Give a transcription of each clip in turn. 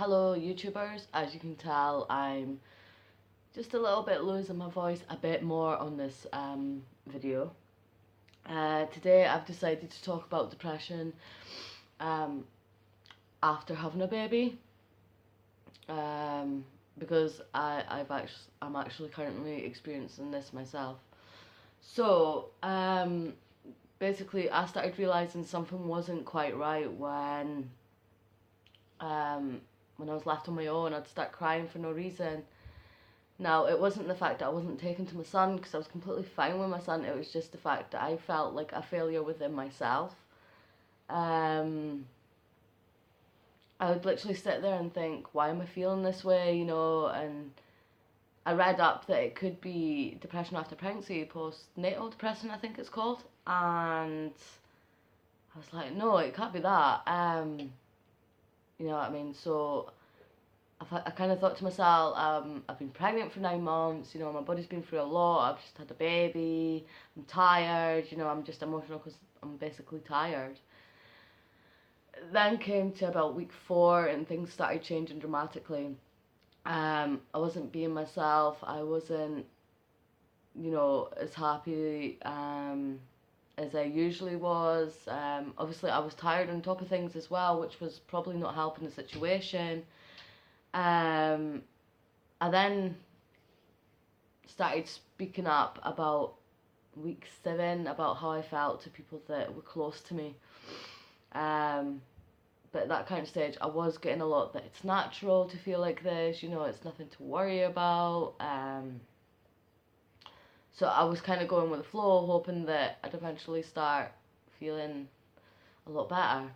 Hello YouTubers, as you can tell I'm just a little bit losing my voice a bit more on this video. Today I've decided to talk about depression um, after having a baby because I'm actually currently experiencing this myself. So basically I started realising something wasn't quite right um, when I was left on my own. I'd start crying for no reason. Now, it wasn't the fact that I wasn't taken to my son because I was completely fine with my son. It was just the fact that I felt like a failure within myself. Um, I would literally sit there and think, why am I feeling this way, And I read up that it could be depression after pregnancy, postnatal depression, I think it's called. And I was like, no, it can't be that. You know what I mean? So I kind of thought to myself, I've been pregnant for 9 months, my body's been through a lot, I've just had a baby, I'm tired, I'm just emotional because I'm basically tired. Then came to about week 4 and things started changing dramatically. I wasn't being myself, I wasn't, as happy as I usually was. Obviously I was tired on top of things as well, which was probably not helping the situation. I then started speaking up about week 7 about how I felt to people that were close to me. But at that kind of stage, I was getting a lot that it's natural to feel like this, it's nothing to worry about. So I was kind of going with the flow, hoping that I'd eventually start feeling a lot better.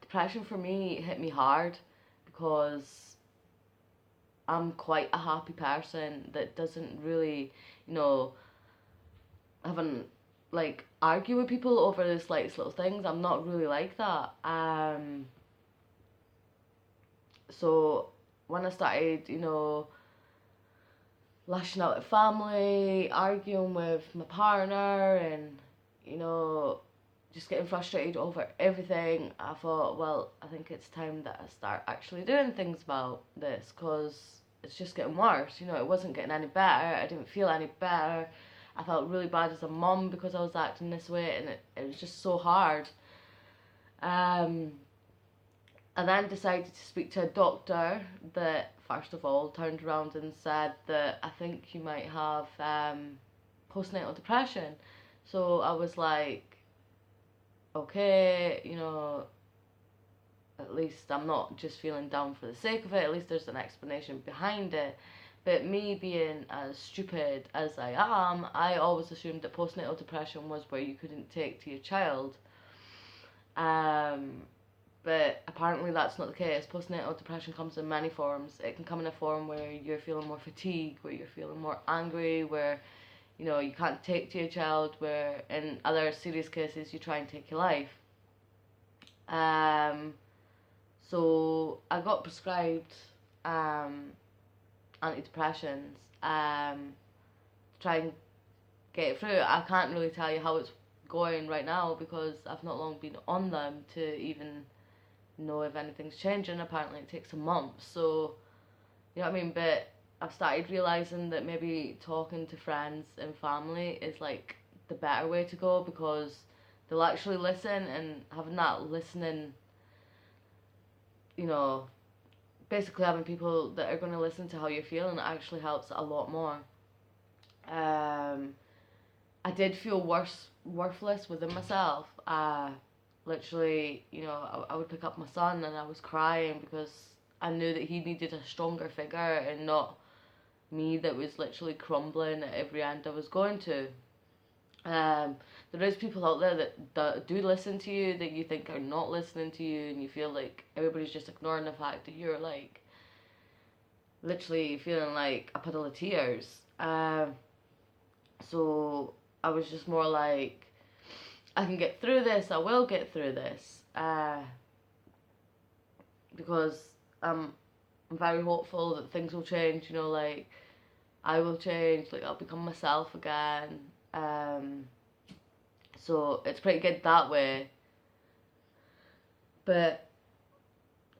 Depression for me hit me hard because I'm quite a happy person that doesn't really, haven't argue with people over the slightest little things. I'm not really like that. So when I started, lashing out at family, arguing with my partner, and just getting frustrated over everything, I thought, well, I think it's time that I start actually doing things about this because it's just getting worse. It wasn't getting any better. I didn't feel any better. I felt really bad as a mum because I was acting this way, and it was just so hard. I then decided to speak to a doctor that, first of all, turned around and said that I think you might have postnatal depression. So I was like, okay, at least I'm not just feeling down for the sake of it, at least there's an explanation behind it. But me being as stupid as I am, I always assumed that postnatal depression was where you couldn't take to your child. But apparently that's not the case. Postnatal depression comes in many forms. It can come in a form where you're feeling more fatigued, where you're feeling more angry, where you can't take to your child, where in other serious cases you try and take your life. So I got prescribed antidepressants to try and get it through. I can't really tell you how it's going right now because I've not long been on them to even know if anything's changing. Apparently it takes a month, so you know what I mean. But I've started realising that maybe talking to friends and family is like the better way to go because they'll actually listen, and having that listening, basically having people that are going to listen to how you're feeling actually helps a lot more. I did feel worthless within myself. Literally, I would pick up my son and I was crying because I knew that he needed a stronger figure and not me that was literally crumbling at every end I was going to. There is people out there that do listen to you that you think are not listening to you, and you feel like everybody's just ignoring the fact that you're like literally feeling like a puddle of tears. So I was just more like, I can get through this, I will get through this, because I'm very hopeful that things will change, I will change, I'll become myself again. So it's pretty good that way. But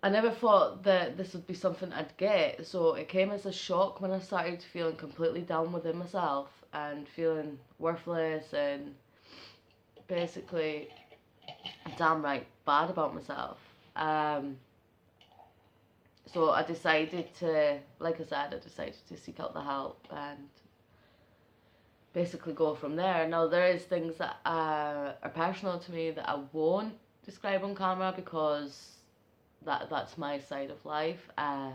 I never thought that this would be something I'd get, so it came as a shock when I started feeling completely down within myself and feeling worthless and basically damn right bad about myself. So I decided to, like I said, I decided to seek out the help and basically go from there. Now there is things that are personal to me that I won't describe on camera because that's my side of life. I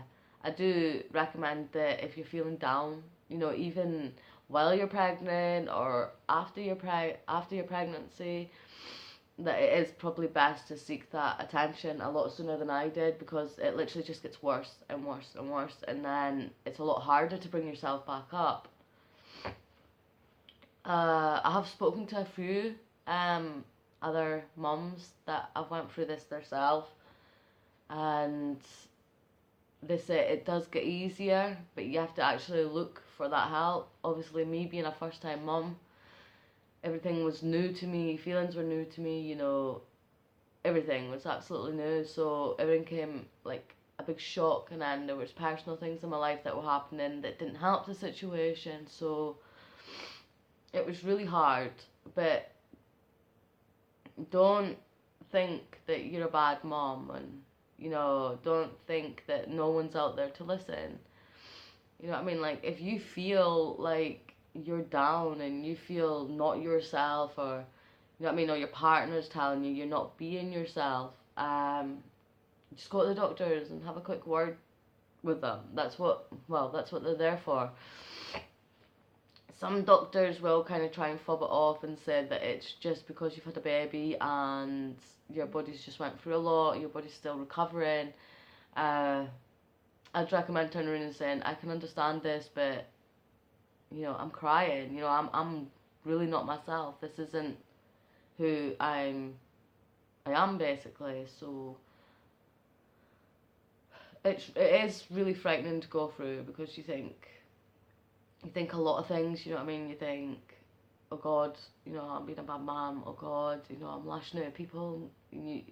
do recommend that if you're feeling down, you know, even while you're pregnant or after your pregnancy, that it is probably best to seek that attention a lot sooner than I did, because it literally just gets worse and worse and worse, and then it's a lot harder to bring yourself back up. I have spoken to a few other mums that have went through this themselves, and they say it does get easier, but you have to actually look for that help. Obviously, me being a first time mum, everything was new to me, feelings were new to me, you know, everything was absolutely new, so everything came like a big shock, and then there was personal things in my life that were happening that didn't help the situation, so it was really hard. But don't think that you're a bad mom, and you know, don't think that no one's out there to listen. You know what I mean? Like, if you feel like you're down and you feel not yourself, or you know what I mean, or your partner's telling you you're not being yourself, just go to the doctors and have a quick word with them. That's what they're there for. Some doctors will kind of try and fob it off and say that it's just because you've had a baby and your body's just went through a lot, your body's still recovering. I'd recommend turning around and saying, I can understand this, but you know, I'm crying. You know, I'm really not myself. This isn't who I am basically. So it is really frightening to go through, because you think a lot of things, you know what I mean? You think, oh God, you know, I'm being a bad mom. Oh God, you know, I'm lashing out at people. You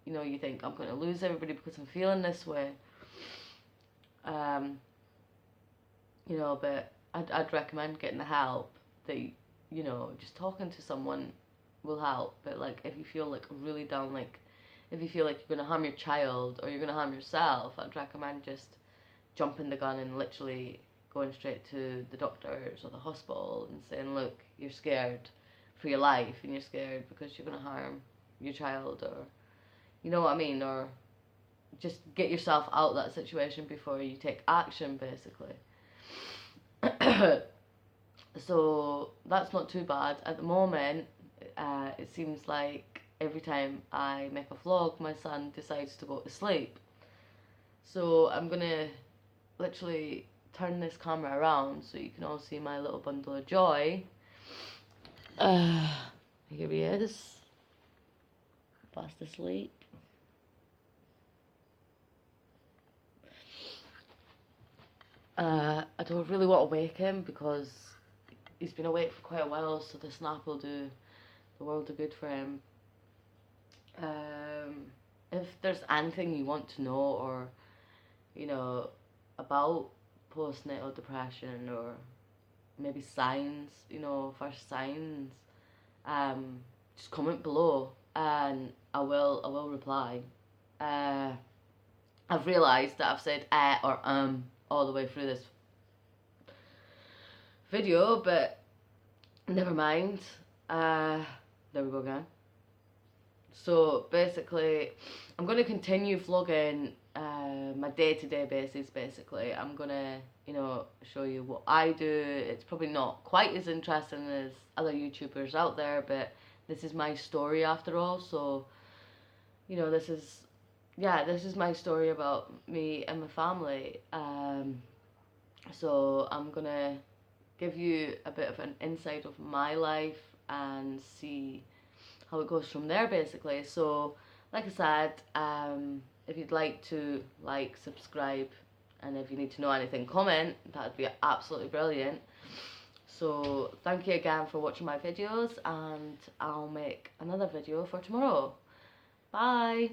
know, you think I'm going to lose everybody because I'm feeling this way. You know, but I'd recommend getting the help that, you know, just talking to someone will help. But like, if you feel like really down, like if you feel like you're going to harm your child or you're going to harm yourself, I'd recommend just jumping the gun and literally going straight to the doctors or the hospital and saying, look, you're scared for your life, and you're scared because you're going to harm your child, or you know what I mean, or just get yourself out of that situation before you take action, basically. So that's not too bad at the moment. It seems like every time I make a vlog, my son decides to go to sleep, so I'm gonna literally turn this camera around so you can all see my little bundle of joy. Here he is, fast asleep. I don't really want to wake him because he's been awake for quite a while, so this nap will do the world of good for him. If there's anything you want to know, or you know, about postnatal depression, or maybe signs, you know, first signs, just comment below and I will reply. I've realised that I've said or all the way through this video, but never mind. There we go again. So basically, I'm going to continue vlogging my day-to-day basis. Basically, I'm going to, you know, show you what I do. It's probably not quite as interesting as other YouTubers out there, but this is my story after all. So, you know, this is my story about me and my family. So I'm going to give you a bit of an insight of my life and see how it goes from there, basically. So like I said, if you'd like to like, subscribe, and if you need to know anything, comment. That'd be absolutely brilliant. So thank you again for watching my videos, and I'll make another video for tomorrow. Bye.